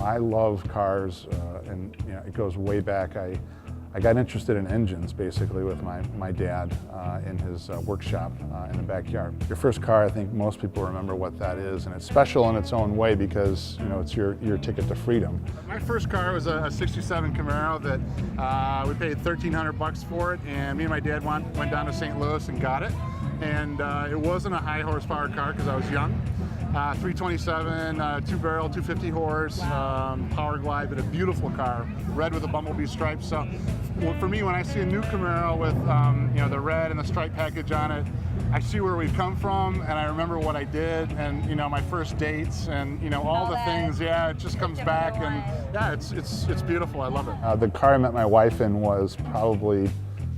I love cars, and it goes way back. I got interested in engines basically with my dad in his workshop in the backyard. Your first car, I think most people remember what that is, and it's special in its own way because it's your ticket to freedom. My first car was a '67 Camaro that we paid $1,300 for it, and me and my dad went down to St. Louis and got it. And it wasn't a high horsepower car because I was young. 327, 2-barrel, 250 horse, power glide, but a beautiful car, red with a bumblebee stripe. So for me, when I see a new Camaro with the red and the stripe package on it, I see where we've come from, and I remember what I did, and my first dates, and all the things. Yeah, it just comes back, and yeah, it's beautiful. I love it. The car I met my wife in was probably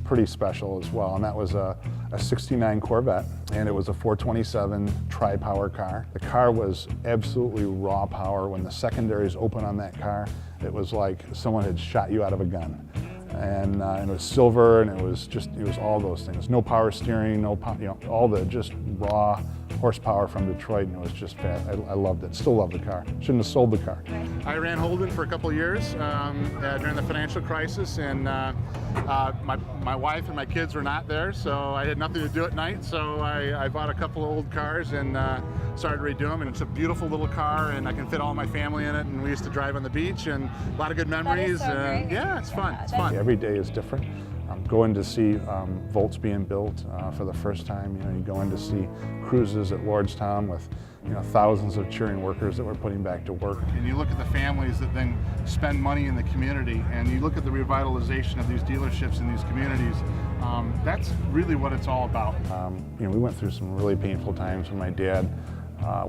pretty special as well, and that was a '69 Corvette, and it was a 427 tri-power car. The car was absolutely raw power. When the secondaries open on that car, it was like someone had shot you out of a gun. And it was silver, and it was all those things. No power steering, all the just raw horsepower from Detroit, and it was just fast. I loved it. Still love the car. Shouldn't have sold the car. I ran Holden for a couple of years during the financial crisis, and my wife and my kids were not there, so I had nothing to do at night. So I bought a couple of old cars and started to redo them, and it's a beautiful little car, and I can fit all my family in it, and we used to drive on the beach, and a lot of good memories. Yeah, it's fun. It's fun. Every day is different. Going to see Volts being built for the first time. You go in to see cruises at Lordstown with thousands of cheering workers that we're putting back to work. And you look at the families that then spend money in the community, and you look at the revitalization of these dealerships in these communities. That's really what it's all about. We went through some really painful times when my dad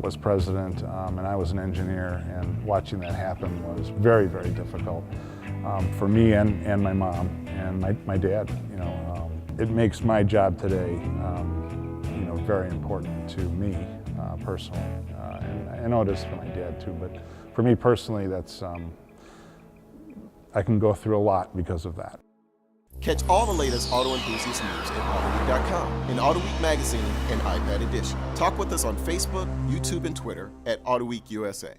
was president and I was an engineer, and watching that happen was very, very difficult for me and my mom and my dad. It makes my job today very important to me personally, and I know it is for my dad too, but for me personally, that's I can go through a lot because of that. Catch all the latest auto enthusiast news at Autoweek.com, in Autoweek Magazine and iPad Edition. Talk with us on Facebook, YouTube, and Twitter at Autoweek USA.